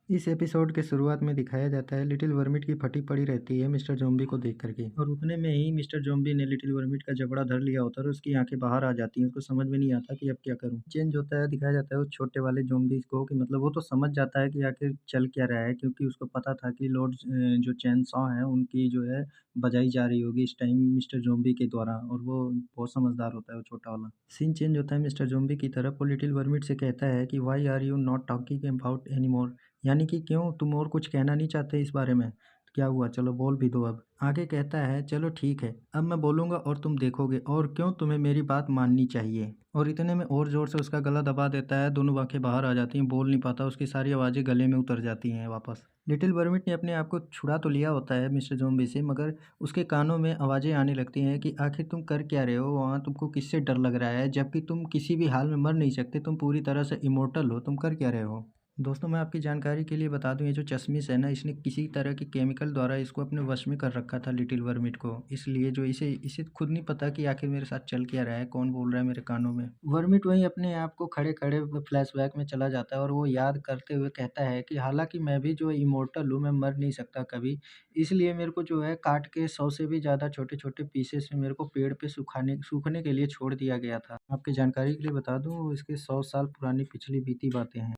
इस एपिसोड के शुरुआत में दिखाया जाता है लिटिल वर्मिट की फटी पड़ी रहती है मिस्टर ज़ॉम्बी को देख करके, और उतने में ही मिस्टर ज़ॉम्बी ने लिटिल वर्मिट का जबड़ा धर लिया होता है और उसकी आंखें बाहर आ जाती हैं। उसको समझ में नहीं आता कि अब क्या करूं। चेंज होता है, दिखाया जाता है उस छोटे वाले ज़ॉम्बी को कि मतलब वो तो समझ जाता है कि आखिर चल क्या रहा है, क्योंकि उसको पता था कि लॉर्ड जो चैन सॉ है उनकी जो है बजाई जा रही होगी इस टाइम मिस्टर ज़ॉम्बी के द्वारा, और वो बहुत समझदार होता है वो छोटा वाला। सीन चेंज होता है मिस्टर ज़ॉम्बी की तरफ। वो लिटिल वर्मिट से कहता है कि why are you not talking about any more, यानी कि क्यों तुम और कुछ कहना नहीं चाहते इस बारे में? तो क्या हुआ, चलो बोल भी दो अब। आगे कहता है चलो ठीक है, अब मैं बोलूँगा और तुम देखोगे, और क्यों तुम्हें मेरी बात माननी चाहिए। और इतने में और ज़ोर से उसका गला दबा देता है, दोनों आंखें बाहर आ जाती हैं, बोल नहीं पाता, उसकी सारी आवाज़ें गले में उतर जाती हैं वापस। लिटिल वर्मिट ने अपने आप को छुड़ा तो लिया होता है मिस्टर ज़ॉम्बी से, मगर उसके कानों में आवाज़ें आने लगती हैं कि आखिर तुम कर क्या रहे हो वहाँ, तुमको किससे डर लग रहा है, जबकि तुम किसी भी हाल में मर नहीं सकते, तुम पूरी तरह से इमोर्टल हो, तुम कर क्या रहे हो। दोस्तों, मैं आपकी जानकारी के लिए बता दूं, ये जो चश्मिश है ना, इसने किसी तरह के केमिकल द्वारा इसको अपने वश में कर रखा था लिटिल वर्मिट को, इसलिए जो इसे इसे खुद नहीं पता कि आखिर मेरे साथ चल क्या रहा है, कौन बोल रहा है मेरे कानों में। वर्मिट वहीं अपने आप को खड़े खड़े फ्लैशबैक में चला जाता है और वो याद करते हुए कहता है कि हालांकि मैं भी जो इमोर्टल हूँ, मैं मर नहीं सकता कभी, इसलिए मेरे को जो है काट के 100 से भी ज़्यादा छोटे छोटे पीसेस में मेरे को पेड़ पे सूखने के लिए छोड़ दिया गया था। आपकी जानकारी के लिए बता दूं, इसके 100 साल पुरानी पिछली बीती बातें हैं।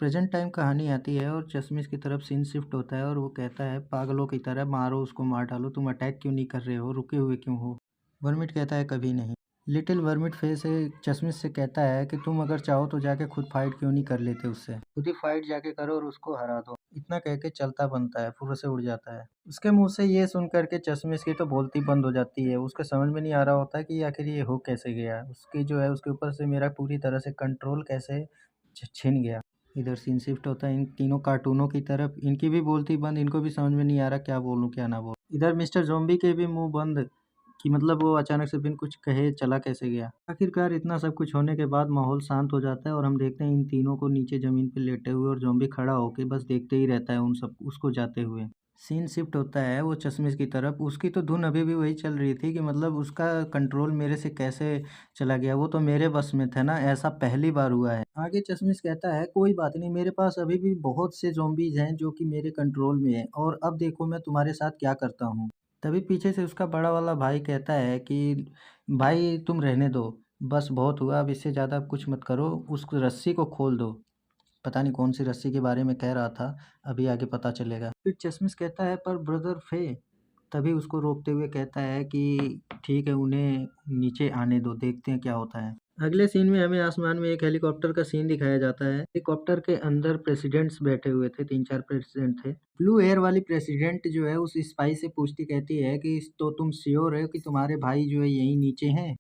प्रेजेंट टाइम कहानी आती है और चश्मिश की तरफ सीन शिफ्ट होता है और वो कहता है पागलों की तरह मारो उसको, मार डालो, तुम अटैक क्यों नहीं कर रहे हो, रुके हुए क्यों हो। वर्मिट कहता है कभी नहीं। लिटिल वर्मिट फेस से चश्मिश से कहता है कि तुम अगर चाहो तो जाके खुद फाइट क्यों नहीं कर लेते उससे, खुद ही फाइट जाके करो और उसको हरा दो। इतना कह के चलता बनता है, फुर्र से उड़ जाता है। उसके मुंह से ये सुन करके चश्मिश की तो बोलती बंद हो जाती है। उसके समझ में नहीं आ रहा होता है कि आखिर ये हो कैसे गया, उसकी जो है उसके ऊपर से मेरा पूरी तरह से कंट्रोल कैसे छिन गया। इधर सीन शिफ्ट होता है इन तीनों कार्टूनों की तरफ, इनकी भी बोलती बंद, इनको भी समझ में नहीं आ रहा क्या बोलूं क्या ना बोलूं। इधर मिस्टर ज़ॉम्बी के भी मुंह बंद कि मतलब वो अचानक से बिन कुछ कहे चला कैसे गया। आखिरकार इतना सब कुछ होने के बाद माहौल शांत हो जाता है और हम देखते हैं इन तीनों को नीचे ज़मीन पे लेटे हुए, और ज़ॉम्बी खड़ा होके बस देखते ही रहता है उन सब उसको जाते हुए। सीन शिफ्ट होता है वो चश्मिश की तरफ। उसकी तो धुन अभी भी वही चल रही थी कि मतलब उसका कंट्रोल मेरे से कैसे चला गया, वो तो मेरे बस में था ना, ऐसा पहली बार हुआ है। आगे चश्मिश कहता है कोई बात नहीं, मेरे पास अभी भी बहुत से ज़ॉम्बीज़ हैं जो कि मेरे कंट्रोल में है, और अब देखो मैं तुम्हारे साथ क्या करता हूँ। तभी पीछे से उसका बड़ा वाला भाई कहता है कि भाई तुम रहने दो, बस बहुत हुआ, अब इससे ज़्यादा कुछ मत करो, उस रस्सी को खोल दो। पता नहीं कौन सी रस्सी के बारे में कह रहा था, अभी आगे पता चलेगा। फिर चश्मिश कहता है पर ब्रदर फे, तभी उसको रोकते हुए कहता है कि ठीक है, उन्हें नीचे आने दो, देखते हैं क्या होता है। अगले सीन में हमें आसमान में एक हेलीकॉप्टर का सीन दिखाया जाता है। हेलीकॉप्टर के अंदर प्रेसिडेंट्स बैठे हुए थे, 3-4 प्रेसिडेंट थे। ब्लू एयर वाली प्रेसिडेंट जो है उस स्पाई से पूछती, कहती है कि तो तुम श्योर हो कि तुम्हारे भाई जो है यहीं नीचे हैं?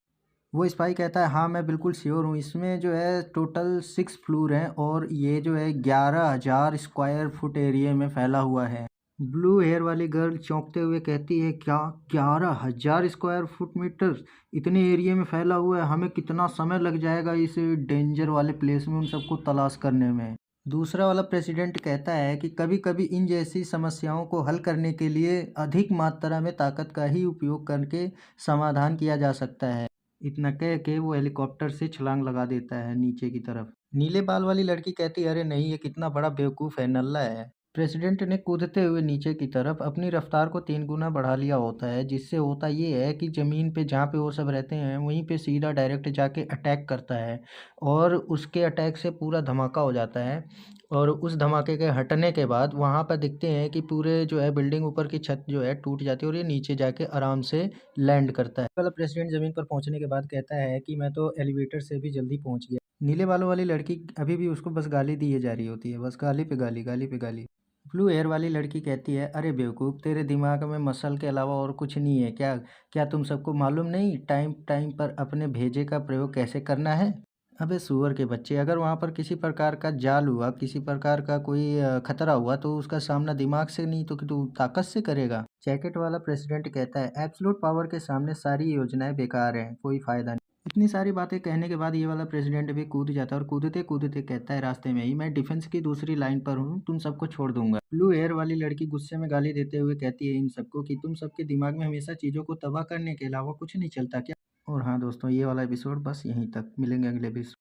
वो स्पाई कहता है हाँ मैं बिल्कुल श्योर हूँ, इसमें जो है टोटल 6 फ्लोर हैं और ये जो है 11,000 स्क्वायर फुट एरिया में फैला हुआ है। ब्लू हेयर वाली गर्ल चौंकते हुए कहती है क्या, 11,000 स्क्वायर फुट मीटर इतने एरिया में फैला हुआ है, हमें कितना समय लग जाएगा इस डेंजर वाले प्लेस में उन सबको तलाश करने में। दूसरा वाला प्रेसिडेंट कहता है कि कभी कभी इन जैसी समस्याओं को हल करने के लिए अधिक मात्रा में ताकत का ही उपयोग करके समाधान किया जा सकता है। इतना कह के वो हेलीकॉप्टर से छलांग लगा देता है नीचे की तरफ। नीले बाल वाली लड़की कहती है अरे नहीं, ये कितना बड़ा बेवकूफ़ है, नल्ला है। प्रेसिडेंट ने कूदते हुए नीचे की तरफ अपनी रफ्तार को 3 गुना बढ़ा लिया होता है, जिससे होता ये है कि ज़मीन पे जहाँ पे वो सब रहते हैं वहीं पे सीधा डायरेक्ट जाके अटैक करता है, और उसके अटैक से पूरा धमाका हो जाता है। और उस धमाके के हटने के बाद वहाँ पर दिखते हैं कि पूरे जो है बिल्डिंग ऊपर की छत जो है टूट जाती है और ये नीचे जाके आराम से लैंड करता है। वाला प्रेसिडेंट ज़मीन पर पहुँचने के बाद कहता है कि मैं तो एलिवेटर से भी जल्दी पहुँच गया। नीले बालों वाली लड़की अभी भी उसको बस गाली दिए जा रही होती है, बस गाली पे गाली, गाली पे गाली। ब्लू एयर वाली लड़की कहती है अरे बेवकूफ़, तेरे दिमाग में मसल के अलावा और कुछ नहीं है क्या? क्या तुम सबको मालूम नहीं टाइम टाइम पर अपने भेजे का प्रयोग कैसे करना है? अबे सूअर के बच्चे, अगर वहाँ पर किसी प्रकार का जाल हुआ, किसी प्रकार का कोई खतरा हुआ तो उसका सामना दिमाग से नहीं तो कि तू ताकत से करेगा। जैकेट वाला प्रेसिडेंट कहता है एब्सोल्यूट पावर के सामने सारी योजनाएं बेकार हैं, कोई फायदा नहीं। इतनी सारी बातें कहने के बाद ये वाला प्रेसिडेंट भी कूद जाता है और कूदते कूदते कहता है रास्ते में ही मैं डिफेंस की दूसरी लाइन पर हूँ, तुम सबको छोड़ दूंगा। ब्लू एयर वाली लड़की गुस्से में गाली देते हुए कहती है इन सबको कि तुम सबके दिमाग में हमेशा चीज़ों को तबाह करने के अलावा कुछ नहीं चलता क्या? और हाँ दोस्तों, ये वाला एपिसोड बस यहीं तक, मिलेंगे अगले एपिसोड।